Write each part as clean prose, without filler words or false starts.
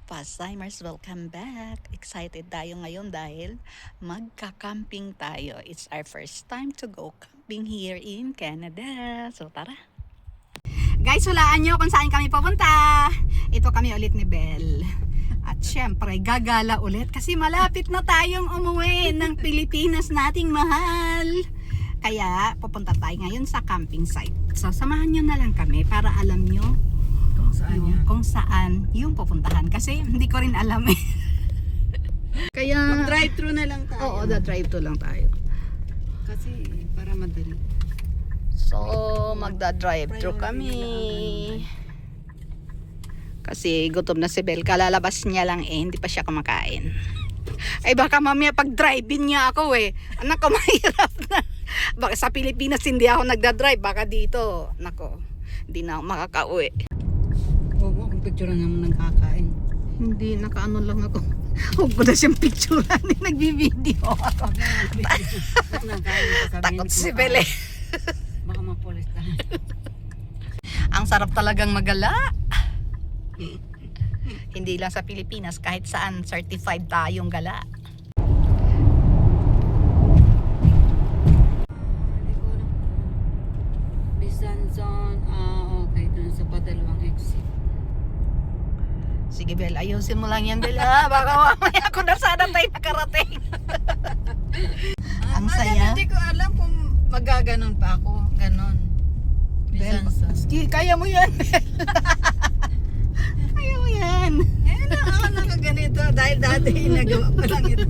First-timers, welcome back! Excited tayo ngayon dahil magka-camping tayo. It's our first time to go camping here in Canada. So tara! Guys, hulaan nyo kung saan kami papunta. Ito kami ulit ni Belle. At syempre, gagala ulit kasi malapit na tayong umuwi ng Pilipinas nating mahal. Kaya pupunta tayo ngayon sa camping site. So samahan nyo na lang kami para alam nyo kung saan yung pupuntahan. Kasi hindi ko rin alam eh. Kaya mag-drive-thru na lang tayo. Oo, drive-thru lang tayo. Kasi para madali. So, magda-drive-thru kami. Kasi gutom na si Belle. Kalalabas niya lang eh, hindi pa siya kumakain. Ay baka mamaya pag-drive-in niya ako eh. Anak ko, mahirap na. Baka sa Pilipinas hindi ako nagda-drive. Baka dito, nako, hindi na ako makakauwi. Oo, kung picture naman ng kakain. Hindi, nakaano lang ako. Huwag ko na siyang picturean. Nagbibideo ako. Takot si Belle. Baka mapulis tayo. Ang sarap talagang magala. Hindi lang sa Pilipinas, kahit saan certified tayong gala. Bisanzon, okay, dun sa padalawang exit. Sige Belle, ayusin mo lang yan Belle. Baka mamaya ako na sana tayo nakarating. Ang saya. Hindi ko alam kung magaganon pa ako. Ganon. Bisanzon. Kaya mo yan Belle. Kaya mo yan. Eh, ako nakaganito dahil dati nagawa ko lang ito.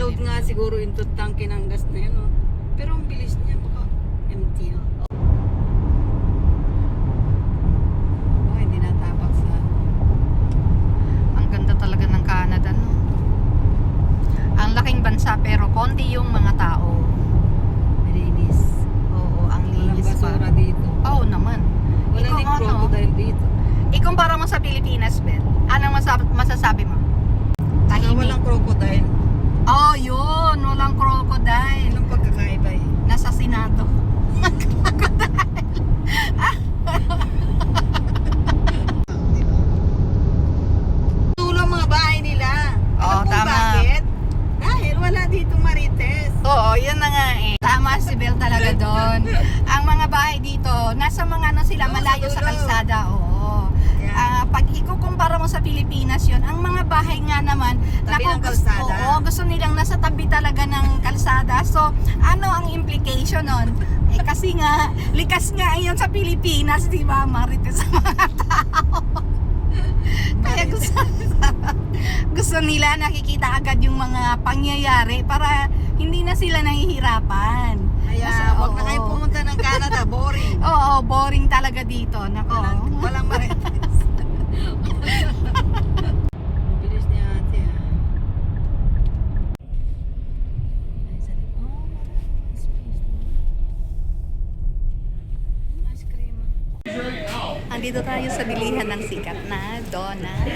Load nga siguro into tanke ng gas na yun. Oh. Pero ang bilis niya, baka empty. Oh. Oh, hindi natapak sa... Ang ganda talaga ng Canada, no? Ang laking bansa pero konti yung mga tao. Linis. Oo, ang linis Walang basura dito. Oo naman. Wala Ikaw, din crocodile dito. Ikumpara mo sa Pilipinas, Belle. Anong masasabi mo? Walang crocodile. Oh, yun. Walang crocodile. Anong pagkakaiba eh? Nasa Senado. Tulo mga bahay nila. Oo, Alam mo tama. bakit? Dahil wala dito marites. Oo, yun na nga eh. Tama si Belle talaga doon. Ang mga bahay dito, nasa mga ano sila, Oo, malayo sa sa dulo. kalsada. Oo. Pag ikukumpara mo sa Pilipinas yun, ang mga bahay nga naman, Tabi ng kalsada. gusto nilang nasa tabi talaga ng kalsada. So, ano ang implication nun? Eh, kasi nga, likas nga yun sa Pilipinas, di ba? Marites sa mga tao. Kaya gusto nila nakikita agad yung mga pangyayari para hindi na sila nahihirapan. Kaya huwag na kayo pumunta ng Canada, boring. Oo, boring talaga dito. Nako. Walang marites. Bilis niya ate ha. Ice cream. Andito tayo sa bilihan ng sikat na donut.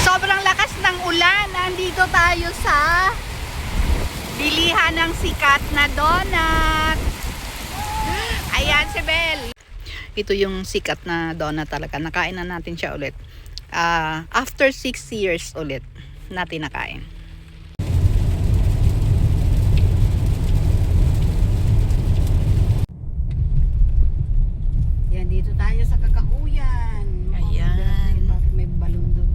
Sobrang lakas ng ulan. Nandito tayo sa bilihan ng sikat na donut. Ayan si Belle. Ito yung sikat na donut talaga. Nakain na natin siya ulit. After 6 years ulit natin nakain. Yan, dito tayo sa Kakahuyan. Ayan. Bakit may balon doon?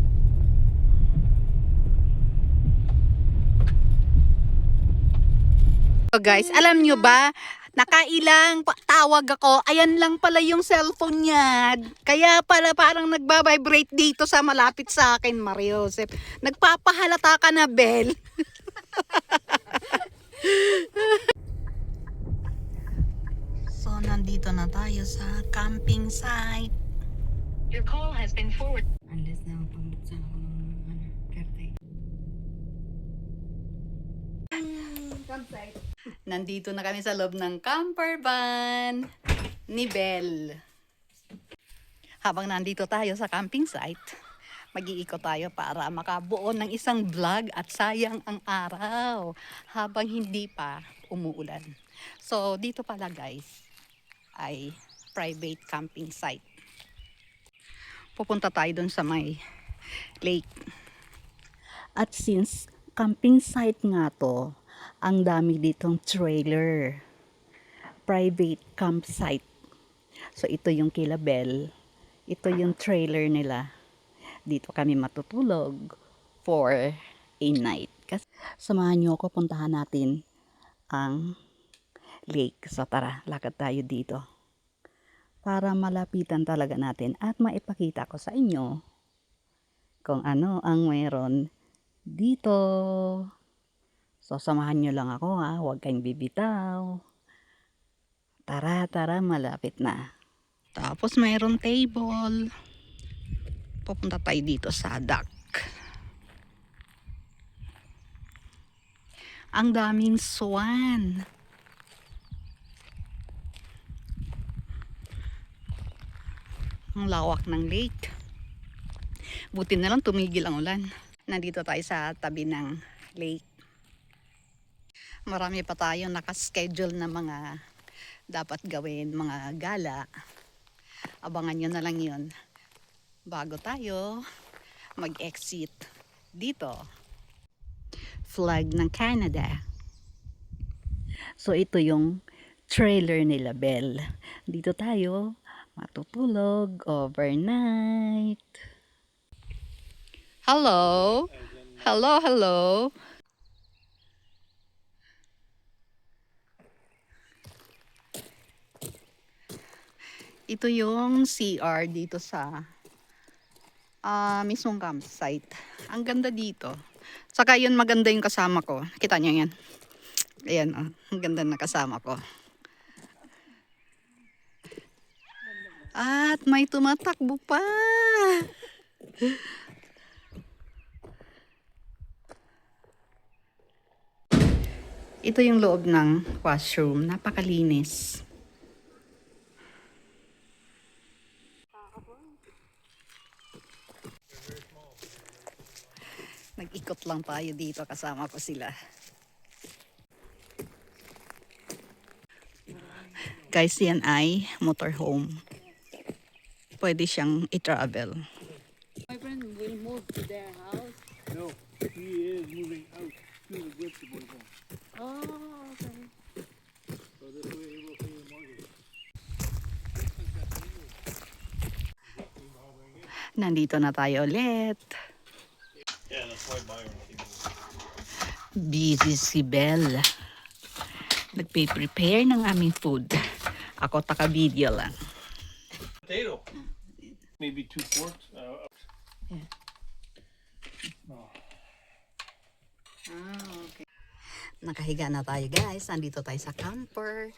So guys, alam nyo ba, nakailang tawag ako, ayan lang pala yung cellphone niya. Kaya pala parang nagbabibrate dito sa malapit sa akin, Mario Joseph. Nagpapahalata ka na, Belle. So, nandito na tayo sa camping site. Your call has been forwarded. Unless na pambuksan ako ng caretaker. campsite. Nandito na kami sa loob ng camper van ni Belle. Habang nandito tayo sa camping site, mag-iikot tayo para makabuo ng isang vlog at sayang ang araw habang hindi pa umuulan. So dito pala guys ay private camping site. Pupunta tayo dun sa may lake. At since camping site nga to, ang dami ditong trailer. Private campsite. So ito yung kila Belle. Ito yung trailer nila. Dito kami matutulog for a night. Kasi samahan nyo ako, puntahan natin ang lake. So tara, lakad tayo dito. Para malapitan talaga natin at maipakita ko sa inyo kung ano ang meron dito. So samahan nyo lang ako ha, huwag kayong bibitaw. Tara, tara, malapit na. Tapos mayroon table. Pupunta tayo dito sa dock. Ang daming swan. Ang lawak ng lake. Buti na lang tumigil ang ulan. Nandito tayo sa tabi ng lake. Marami pa tayong nakaschedule na mga dapat gawin, mga gala. Abangan nyo na lang yun bago tayo mag-exit dito. Flag ng Canada. So ito yung trailer nila Belle. Dito tayo matutulog overnight. Hello. Hello, hello. Ito yung CR dito sa mismong campsite. Ang ganda dito. Saka yun maganda yung kasama ko. Kita nyo yan. Ayan oh. Ang ganda na kasama ko. At may tumatakbo pa. Ito yung loob ng washroom. Napakalinis. Nag-ikot lang tayo dito, kasama ko sila. Guys, yan ay motorhome. Pwede siyang i-travel. My friend will move to their house. No, he is moving out to the vegetable home. Oh, okay. So this way he will pay the mortgage. Nandito na tayo ulit. Yeah, that's why Byron came over. Busy si Belle. Nagpe-prepare ng aming food. Ako taka-video lang. Potato. Maybe 2 quarts. Yeah. Okay. Nakahiga na tayo guys. Nandito tayo sa camper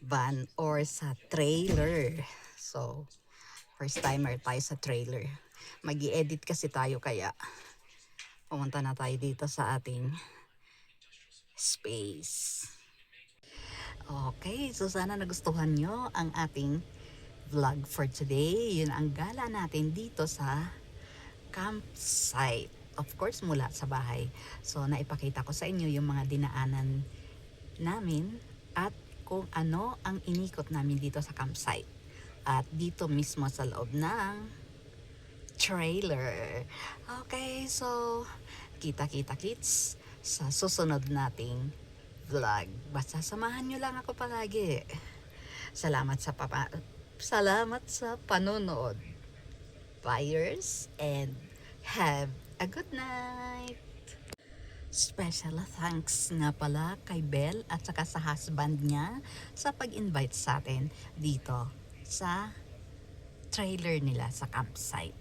van or sa trailer. So, first timer tayo sa trailer. Mag-i-edit kasi tayo kaya pumunta na tayo dito sa ating space. Okay, so sana nagustuhan nyo ang ating vlog for today. Yun ang gala natin dito sa campsite. Of course, mula sa bahay. So, naipakita ko sa inyo yung mga dinaanan namin at kung ano ang inikot namin dito sa campsite. At dito mismo sa loob ng trailer. Okay, so kita-kita kits sa susunod nating vlog. Basta samahan nyo lang ako palagi. Salamat sa panonood. Buyers and have a good night. Special thanks nga pala kay Belle at saka sa husband niya sa pag-invite sa atin dito sa trailer nila sa campsite.